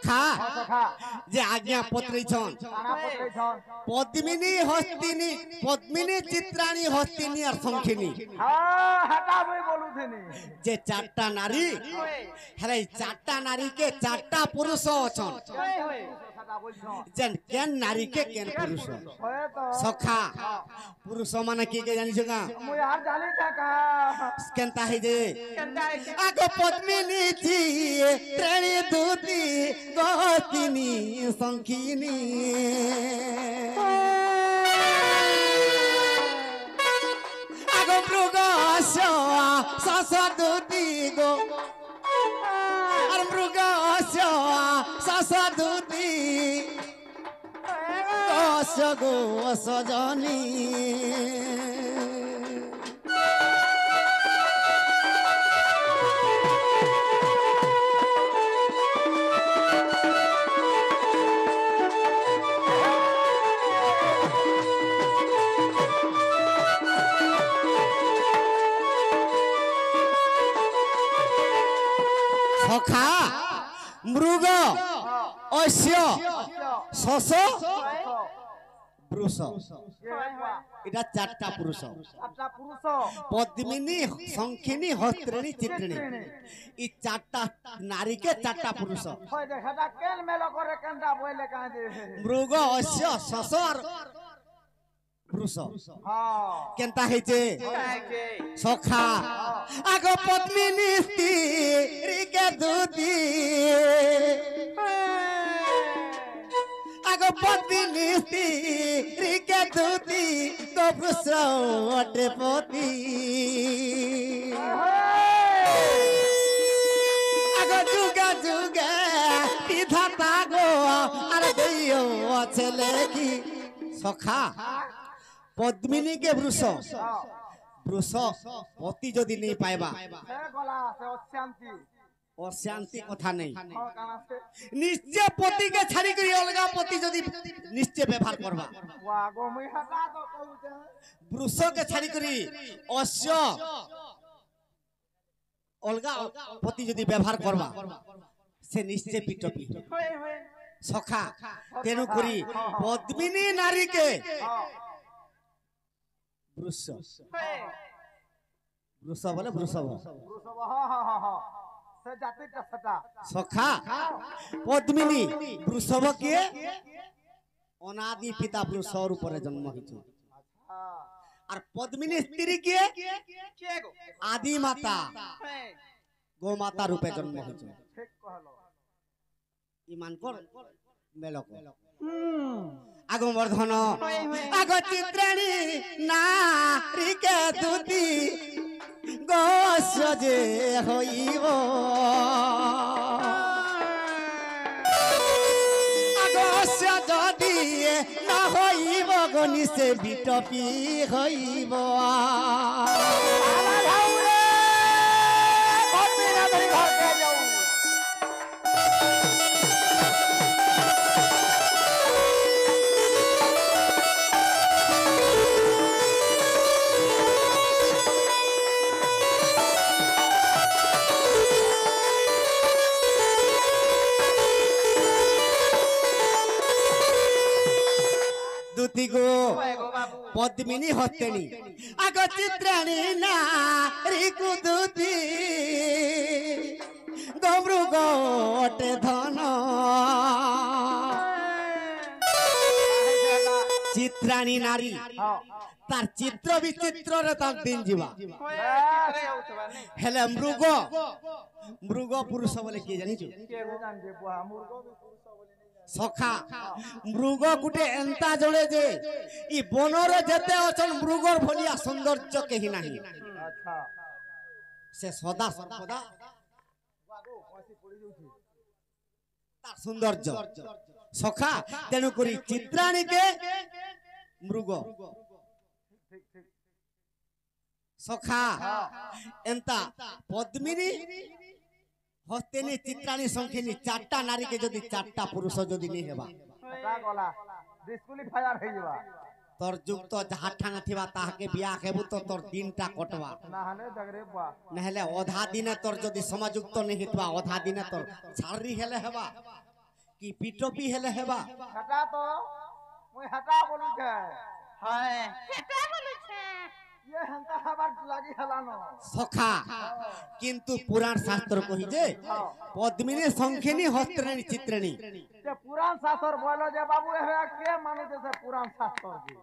सखा जे आज्ञा पत्रिछन पद्मिनी हस्तिनी पद्मिनी चित्राणी हस्तिनी और शंखिनी जे चारटा नारी हेले चारटा नारी के चारटा पुरुष अछन जेन केन नारी के केन पुरुष सखा पुरुष माने की के जानि छका मु यार जानि छका केनता है जे आगो पद्मिनी थी त्रेणी दूती गतिनी शंखिनी आगो मृगस्य ससदूती गो और मृगस्य ससदूती गस्य गो सजनी सखा मृग अश्य शश पुरुष इटा चारटा पुरुष पद्मिनी शंखिनी हस्तिनी चित्रिणी ई चारटा नारी के चारटा पुरुष मृग अश्य शश और पुरुष केनता हेचे सखा आगो पद्मिनी स्त्री के दूती आगो पद्मिनी स्त्री के दूती तो पुरुष अटे पति आगो जुगा जुगा विधाता गो अरे दैयो छेले की सखा पद्मिनी के वृष वृष पति जदि नहीं पाइबा अशांति कथा नहीं निश्चय पति के छाड़ी करी अलगा पति जदि निश्चय व्यवहार करबा वृष के छाड़ी करी अश्य अलगा पति जदि व्यवहार करबा से निश्चय पिटपी सखा तेनु करी पद्मिनी नारी के वृष वृष बोले वृषभ सखा पद्मिनी वृषभ के अनादि पिता वृष रूप जन्म हिचु और पद्मिनी स्त्री के आदि माता गो माता रूपे जन्म हिचु ईमान कर मेलक आगो वर्धन आगो चित्राणी नारी के दूती गस्य जे होइबो आगस्य जदि न होइबो गनि से बिटपी होइबो गो पद्मिनी हस्तिनी आगो चित्राणी नारी कुदूती गमृ गोटे धन चित्राणी नारी तार चित्र विचित्र रे तार दिन जीवा हेले मृग मृग पुरुष बोले के जानि छु सखा मृग गुटे एंता जड़े जे ई बनर जेते अछन मृगर भलिया सौंदर्य केही नाही से सदा सर्वदा तार सौंदर्य सखा तेनु करी चित्राणी के मृग सखा एंता पद्मिनी हस्तिनी चित्राणी शंखिनी चारटा नारी के जदि चारटा पुरुष जदि नहीं हेबा डिस्क्वालिफायर हे जबा तोर जुग तो जहा ठांगा थिबा ताहा के बियाह हेबु तो तोर दिनटा कटवा नहले जगरे बा नहले आधा दिन तोर जदि समाजुक्त नहीं हितबा आधा दिन तोर छारी हेले हेबा কি পিটপি হেলে হেবা हटा तो मुई हटा बोलू छे हाय केटा बोलुछे ये हंता हबार लागी हलानो সখা কিন্তু পুরাণ শাস্ত্র কহি যে পদ্মিনী সংখিনী হস্ত্রেণী চিত্রেণী जे पुराण शास्त्र बोलो जे बाबू हे के मानु जैसे पुराण शास्त्र जी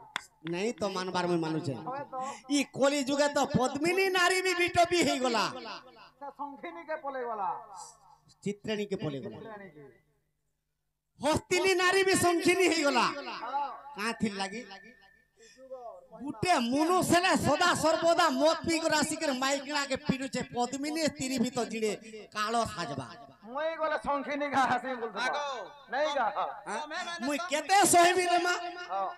नहीं तो मानबार में मानु छे होय तो ই কলি যুগে তো পদ্মিনী নারী বি বিটপি হই গলা से संखिनी के पले वाला চিত্রেণী কে পলে গলা रानी जी হস্তিনী নারী বি সংখিনী হই গলা কাথির লাগি গুটে মনুষেলে সদা সর্বদা মত পিক রাশিকের মাইকনা কে পিডুছে পদ্মিনী স্ত্রী ভিত জিড়ে কালো সাজবা मुई गोले संखिनी का हसी बोल আগো नहीं गा মুই কেতে সহিবি রে মা हां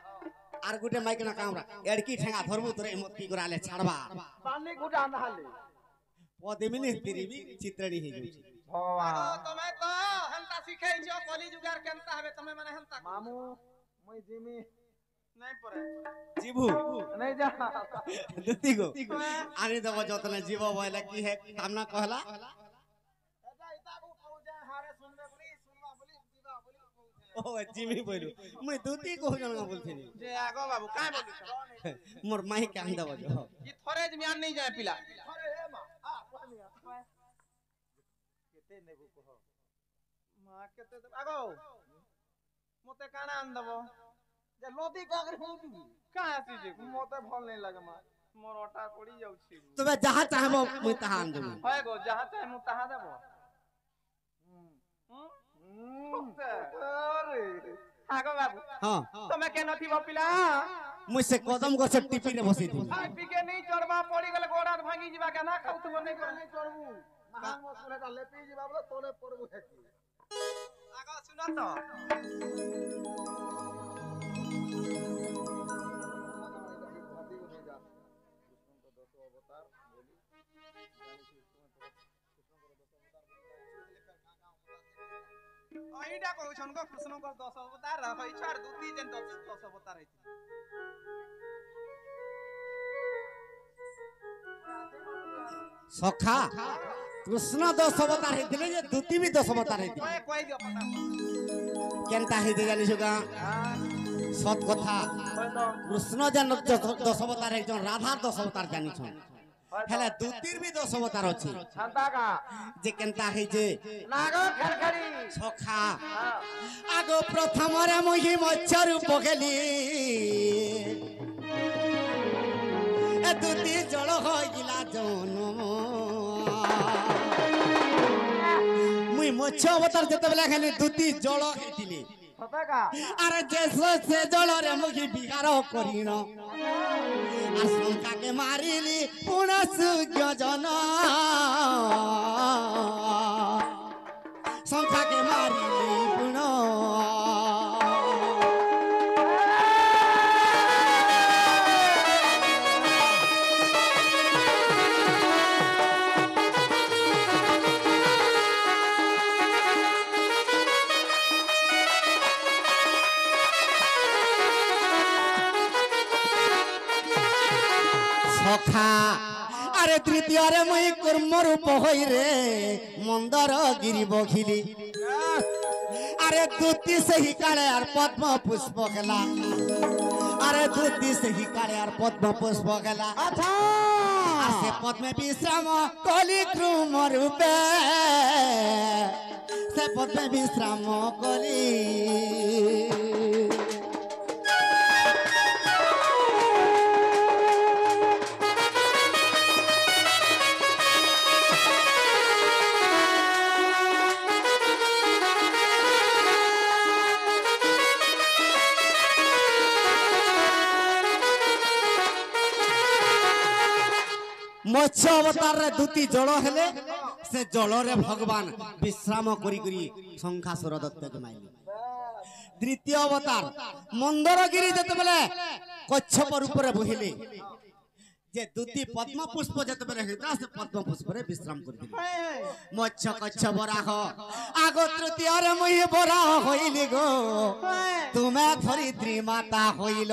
আর গুটে মাইকনা কামরা এড়কি ঠেঙ্গা ধরবু তোরে মত পিক রালে ছাড়বা पानी गुटा अंधाली পদ্মিনী স্ত্রী বি চিত্রেণী হই যাচ্ছে भगवान তুমি তো হেনতা শিখাইছো কলি যুগার কেনতা হবে তুমি মানে হেনতা मामू मुई जिमी নাই পড়ে জিভু नहीं जा দুতি গো আনি দেব যতনে জীব বইলা কি হে কামনা কহলা ও জিমি বইলু মুই দুতি কহ জন বলছিনি যে আগো বাবু কাই বলিছ মোর মাই কান দেব জ ই থরে জমিয়ান নাই যায় পিলা अरे ए मा आ पहलिया केते नेबु कह মা কেতে আগো মতে কানা আন দেব जे लोदी कागर हो की কা আসি যে मोते भल नहीं लगे मा মোর অটা পড়ি যাଉଛି তবে যাহা চাহব মুই তাহা আন দেব হয় গো যাহা চাই মু তাহা দেব अरे আগো বাবু হ্যাঁ তুমি কেন থিব পিলা মুই সে কদম গছ টিপি রে বসি দিবি আই পিকে নেই চড়বা পড়ি গলে গোড় হাত ভাঙি ଯିবা কেনা খাউথব নেই করে नहीं चढ़बू महान मसले का लेपी जी बाबू तोले पड़बू है की আগো শুন তো भाती को जा कृष्ण को 10 अवतार बोली এইটা কইছন গো কৃষ্ণঙ্কর 10 অবতার হই ছাড় দুতি যেন 10 অবতার হইছে সখা কৃষ্ণ 10 অবতার হইতিলে যে দুতি বি 10 অবতার হইতিলে কই দিও পটা কেনতা হইতে জানিছ গা সত কথা কৃষ্ণ যেন 10 অবতার একজন রাধার 10 অবতার জানিছ হেলে দুতির বি 10 অবতার আছে शांता का যে কেনতা হই যে नागो खरखरी সখা আগ প্রথমরে মহি মৎস্য রূপ গেলি এ দুতি জল হইলা জনম মুই মৎস্য অবতার যেতেবেলে খালি দুতি জল হইতিলি सता का আরে যে সে জলরে মুখি বিহার করিন আর শঙ্কাকে মারিলি পুণ সূর্য জন শঙ্কাকে মারিলি পুণ সখা আরে তৃতীয়রে মুই কর্ম রূপ হই রে মন্দর গিরি বখিলি আরে দুতি সেই কালে আর পদ্ম পুষ্প খেলা আরে দুতি সেই কালে আর পদ্ম পুষ্প খেলা अच्छा আর সে পদ্মে বিশ্রাম কলি ক্রম রূপে সে পদ্মে বিশ্রাম কলি মৎস্য অবতার রে দুটি জল হেলে সে জলরে ভগবান বিশ্রাম করি করি শঙ্খাসুর দত্তকে মাইলি তৃতীয় অবতার মন্দরগিরি যেতেবেলে কচ্ছপ রূপরে বহিলে যে দুটি পদ্ম পুষ্প যেতেবেলে হইতা সে পদ্ম পুষ্পরে বিশ্রাম করি দিলে মৎস্য কচ্ছপ রাহ আগ তৃতীয়রে মুই বরাহ হইলি গো তুমি ধরিত্রী মাতা হইল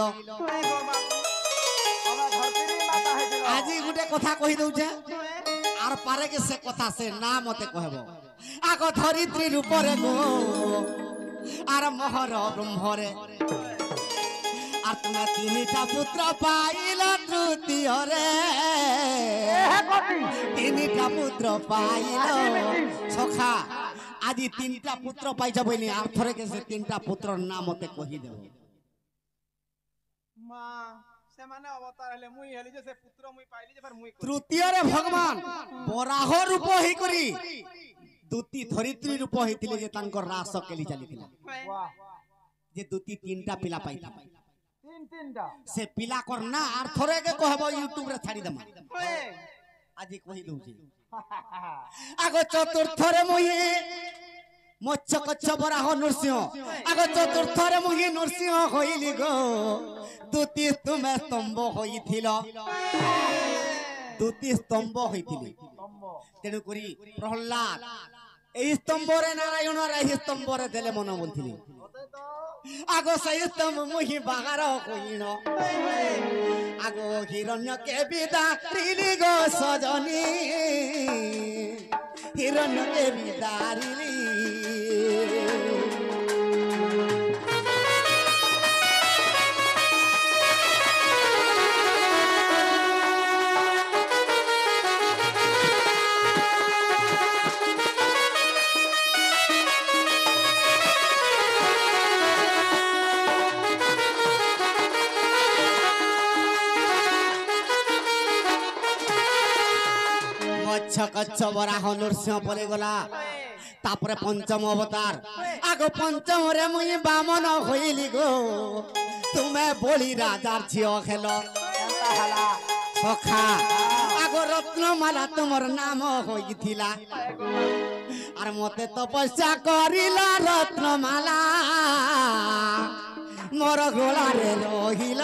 আজি গুটে কথা কহি দউছে আর পারে কে সে কথা সে না মতে কহব আগ ধরিত্রী রূপরে গো তোমার মহর ব্রহ্মরে আর তোমার তিনটা পুত্র পাইল তৃতীয় রে তিনটা পুত্র পাইল সখা আজি তিনটা পুত্র পাইছ বইনি আর থরে কেছে তিনটা পুত্রর নাম মতে কহি দেব মা ସେମାନେ ଅବତାର ହେଲେ ମୁଇ ହେଲି ଯେ ସେ ପୁତ୍ର ମୁଇ ପାଇଲି ଯେ ଫେର ମୁଇ ତୃତୀୟ ରେ ଭଗବାନ ବରାହ ରୂପ ହେଇ କରି ଦୁତି ଧରିତ୍ରୀ ରୂପ ହେଇଥିଲେ ଯେ ତାଙ୍କର ରାସ କେଲି ଚାଲିଥିଲା ଯେ ଦୁତି ତିନଟା ପିଲା ପାଇଥିଲା ତିନଟା ସେ ପିଲା କର ନା আর থরে কে কহব ইউটিউব রে ছাড়ি দেমা আজি কহি দউছি আগো চতুর্থরে মুই মৎস্য কচ্ছ বরাহ নরসিংহ আগো চতুর্থরে মুই নরসিংহ হইলি গো দুতি তুমি স্তম্ভ হইছিল দুতি স্তম্ভ হইছিল তেণু করি প্রহ্লাদ এই স্তম্ভরে নারায়ণ আর এই স্তম্ভরে দেলে মন বলছিলি আগো সেই স্তম্ভ মুহি বাগার কইন আগো হিরণ্যকে বিদারিলি গো সজনী হিরণ্যকে বিদারিলি কচ্ছ বরাহ নরসিংহ পরে গলা তারপরে পঞ্চম অবতার আগো পঞ্চমরে মুই বামন হইলি গো তুমি বলি রাজার ঝিও খেল সখা আগো রত্নমালা তোমার নাম হইছিলা আর মতে তপস্যা করিলা রত্নমালা মোর গোলারে রহিল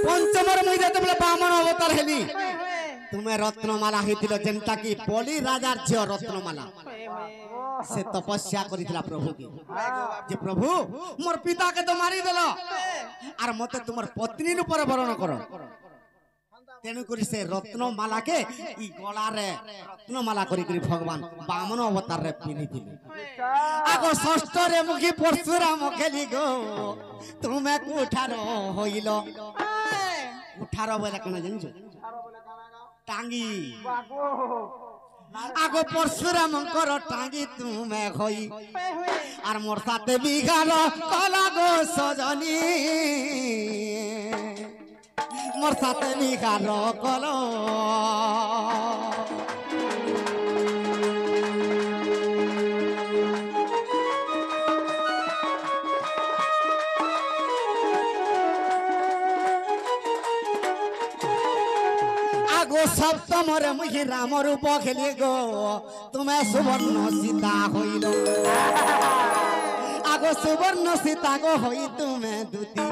পঞ্চমর মুই যেতবেলে বামন অবতার হেলি তুমি রত্নমালা হইছিল যেনটা কি বলি রাজার ঝিও রত্নমালা সে তপস্যা করিছিলা প্রভুকে যে প্রভু মোর পিতাকে তো মারি দেল আর মতে তোমার পত্নী রূপে বরণ কর তেণু করি সে রত্নমালাকে ই গলারে রত্নমালা করি করি ভগবান বামন অবতারে পিনিছিলে আগো ষষ্ঠরে মুখী পরশুরাম খেলি গো তুমি কুঠার হইল কুঠার বলে কেন জানিছো টাঙ্গি আগো পরশুরামঙ্কর টাঙ্গি তুমি হই আর মোর সাথে বিঘার কলা গো সজনী মোর সাথে বিঘার কল সপ্তমরে মুহি রাম রূপ খেলি গো তুমি সুবর্ণ সীতা হইল আগো সুবর্ণ সীতা গো হই তুমি দুতি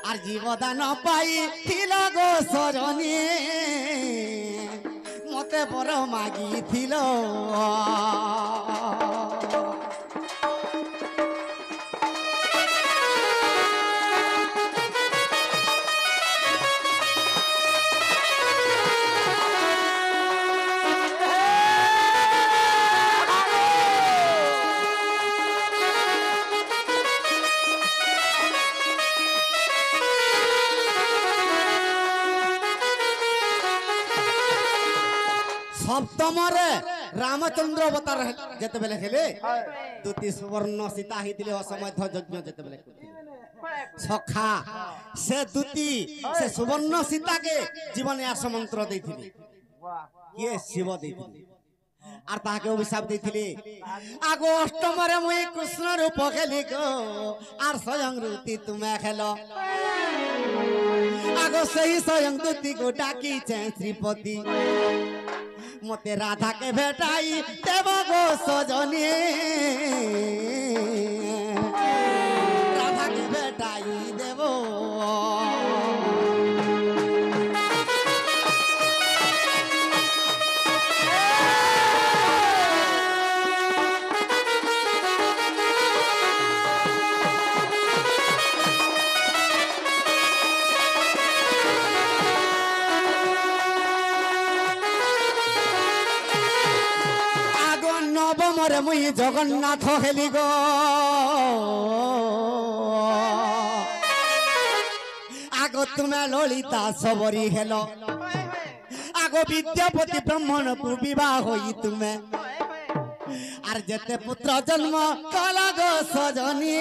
আর জীবদান পাই থিল গো সরণী মতে বড় মাগিছিল সপ্তমরে রামচন্দ্র অবতার যেতেবেলে হেলে দুটি সুবর্ণ সীতা হইতিলে অসমধ্য যজ্ঞ যেতেবেলে সখা সে দুটি সে সুবর্ণ সীতাকে জীবনে আসমন্ত্র দেইতিলে কিয়ে শিব দেইতিলে আর তাহাকে অভিশাপ দেইতিলে আগো অষ্টমরে মুই কৃষ্ণ রূপ খেলি গো আর স্বয়ং রূতি তুমি খেল আগো সেই স্বয়ং দুটি গো ডাকিছে শ্রীপতি মতে রাধাকে ভেটাই দেব গো সজনী রাধাকে ভেটাই দেব মরে মুই জগন্নাথ হেলি গো আগো তুমি ললিতা সবরি হেল আগো বিদ্যাপতি ব্রাহ্মণ বিবাহ হই তুমি আর যেতে পুত্র জন্ম কল গো সজনী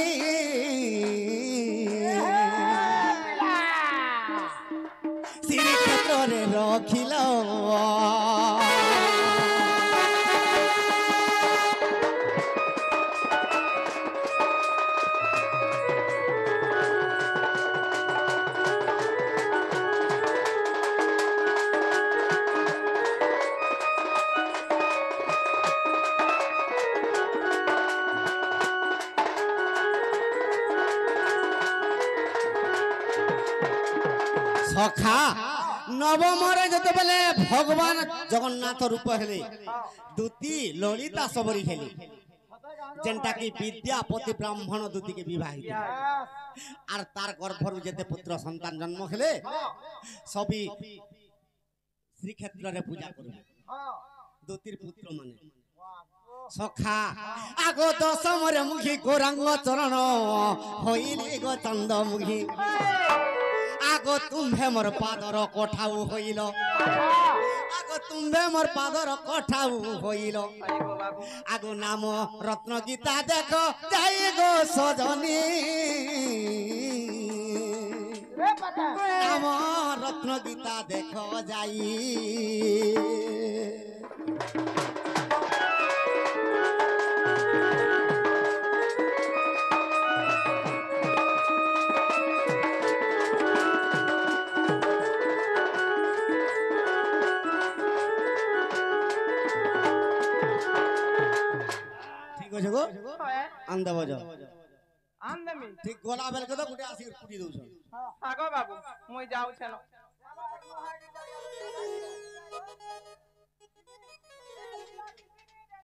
শ্রীক্ষেত্রে রখিল সখা নবমরে যেতবেলে ভগবান জগন্নাথ রূপ হেলে দুতি ললিতা সবরি হেলি যেনটা কি বিদ্যাপতি ব্রাহ্মণ দুতিকে বিবাহিত আর তার গর্ভরু যেতে পুত্র সন্তান জন্ম হেলে সবই শ্রীক্ষেত্রে পূজা করবে দুতির পুত্র মানে সখা আগো দশমরে মুখী গৌরাঙ্গ চরণ হইলি গো চন্দ্রমুখী আগো তুম্ভে মোর পাদর কঠাউ হইল আগো তুম্ভে মোর পাদর কঠাউ হইল আগো নাম রত্ন গীতা দেখ যাই গো সজনী নাম রত্ন গীতা দেখ যাই আন্দা বাজা আনদেমি ঠিক গলা বেল কত গুটে আসি কুটি দউছ আগো বাবু মই যাও ছেন